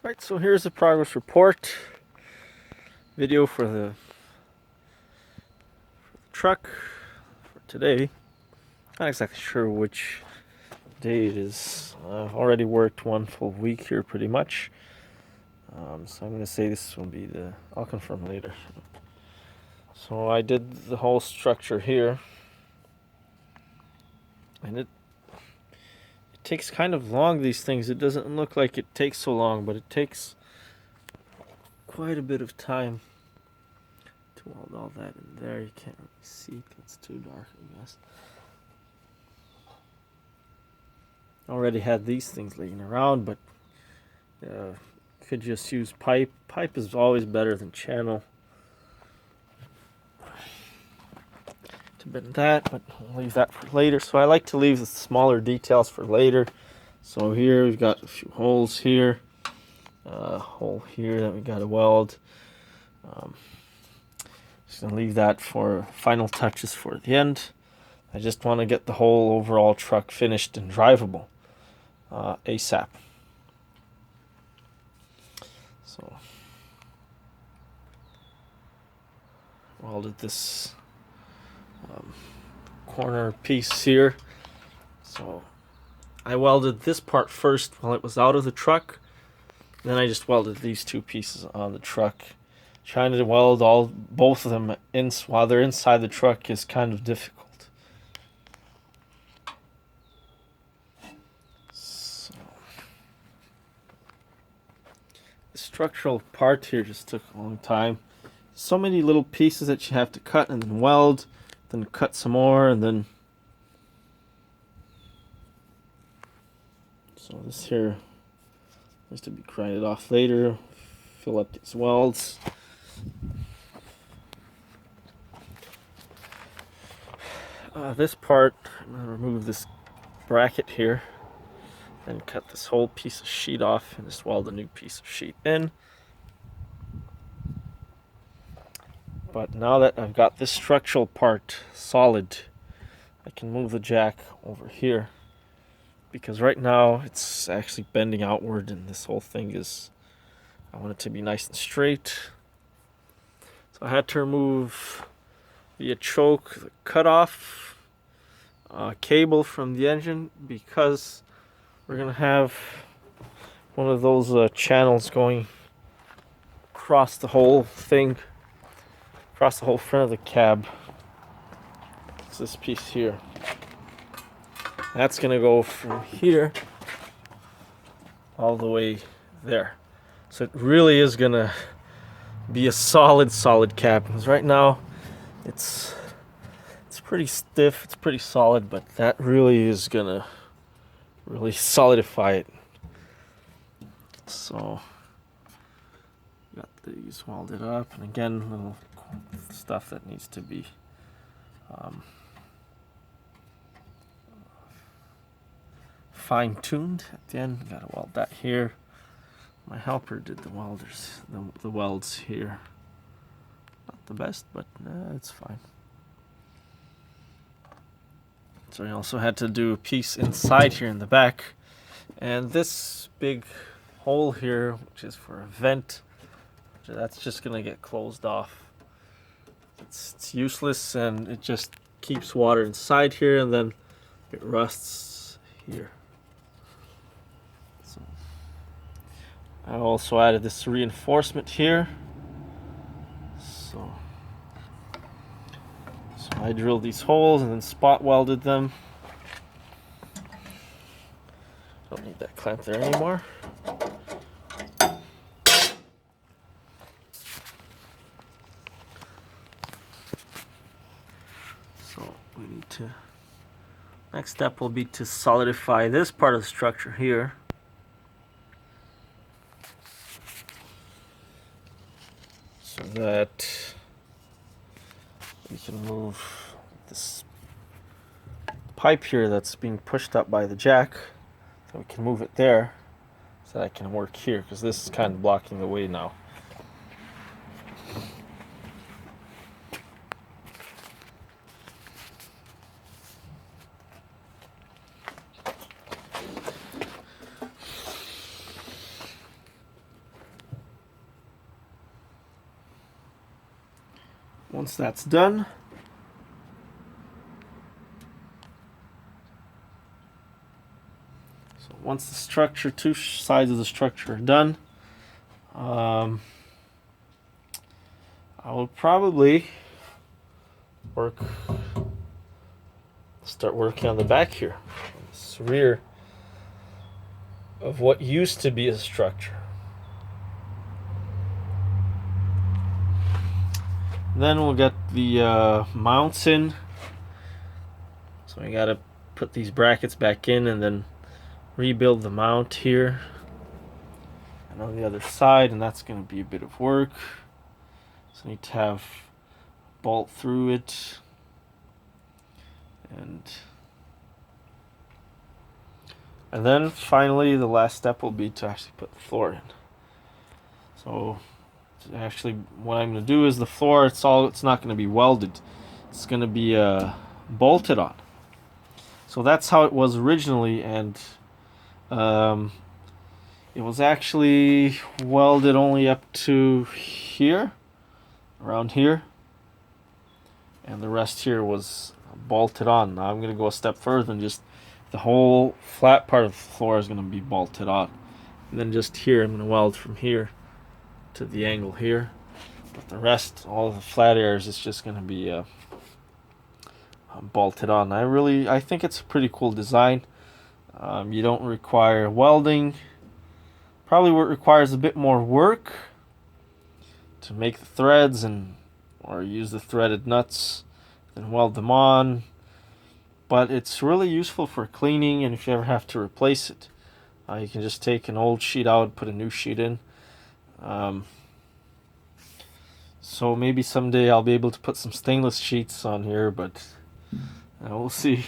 Right, so here's the progress report video for the truck for today. Not exactly sure which day it is. I've already worked one full week here pretty much. So I'm going to say this will be I'll confirm later. So I did the whole structure here. And it takes kind of long, these things. It doesn't look like it takes so long, but it takes quite a bit of time to weld all that in there. You can't really see it, it's too dark, I guess. Already had these things laying around, but could just use pipe. Pipe is always better than channel to bend that, but I'll leave that for later. So I like to leave the smaller details for later. So here we've got a few holes here, a hole here that we got to weld. Just gonna leave that for final touches for the end. I just want to get the whole overall truck finished and drivable ASAP. So welded this corner piece here. So I welded this part first while it was out of the truck. Then I just welded these two pieces on the truck. Trying to weld both of them while they're inside the truck is kind of difficult. So the structural part here just took a long time. So many little pieces that you have to cut and then weld, then cut some more, and then so this here needs to be grinded off later. Fill up these welds. This part, I'm going to remove this bracket here and cut this whole piece of sheet off and just weld a new piece of sheet in. But now that I've got this structural part solid, I can move the jack over here, because right now it's actually bending outward and this whole thing I want it to be nice and straight. So I had to remove via choke the cutoff cable from the engine, because we're gonna have one of those channels going across the whole thing, across the whole front of the cab. It's this piece here. That's gonna go from here all the way there. So it really is gonna be a solid cab, because right now it's pretty stiff, it's pretty solid, but that really is gonna really solidify it. So got these welded up, and again, little stuff that needs to be fine-tuned at the end. Gotta weld that here. My helper did the welds here. Not the best, but it's fine. So I also had to do a piece inside here in the back, and this big hole here, which is for a vent, that's just gonna get closed off. It's useless, and it just keeps water inside here, and then it rusts here. So I also added this reinforcement here. So I drilled these holes and then spot welded them. Don't need that clamp there anymore. So we need to, next step will be to solidify this part of the structure here. So that we can move this pipe here that's being pushed up by the jack, so we can move it there so that I can work here, because this is kind of blocking the way now. Once that's done, so once the structure, two sides of the structure are done, I will probably start working on the back here, this rear of what used to be a structure. Then we'll get the mounts in. So we gotta put these brackets back in and then rebuild the mount here and on the other side, and that's gonna be a bit of work. So I need to have a bolt through it, and then finally the last step will be to actually put the floor in. So actually what I'm going to do is the floor, it's not going to be welded, it's going to be bolted on. So that's how it was originally, and it was actually welded only up to here, around here, and the rest here was bolted on. Now I'm going to go a step further, and just the whole flat part of the floor is going to be bolted on, and then just here I'm going to weld from here to the angle here, but the rest, all of the flat areas, is just going to be bolted on. I think it's a pretty cool design. You don't require welding. Probably what requires a bit more work to make the threads or use the threaded nuts and weld them on, but it's really useful for cleaning, and if you ever have to replace it, you can just take an old sheet out, put a new sheet in. So maybe someday I'll be able to put some stainless sheets on here, but we'll see.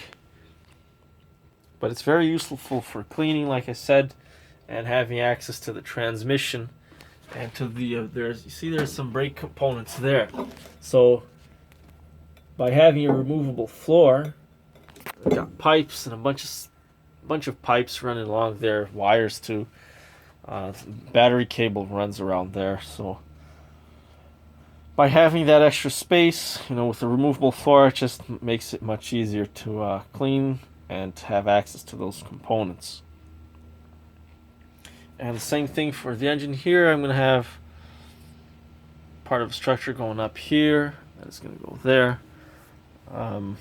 But it's very useful for cleaning, like I said, and having access to the transmission and to the there's some brake components there. So by having a removable floor, I've got pipes and a bunch of pipes running along there, wires too. Battery cable runs around there, so by having that extra space, with the removable floor, it just makes it much easier to clean and have access to those components. And the same thing for the engine here. I'm going to have part of the structure going up here, and it's going to go there. I'm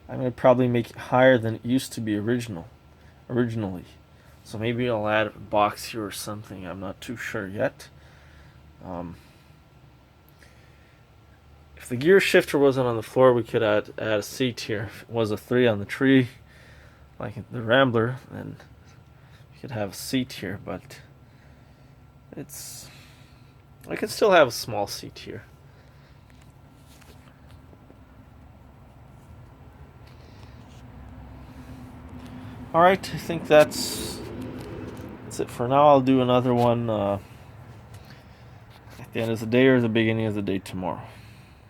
going to probably make it higher than it used to be originally. So maybe I'll add a box here or something. I'm not too sure yet. If the gear shifter wasn't on the floor, we could add a seat here. If it was a 3 on the tree, like the Rambler, then we could have a seat here. But I could still have a small seat here. Alright, I think that's it for now. I'll do another one at the end of the day or the beginning of the day tomorrow.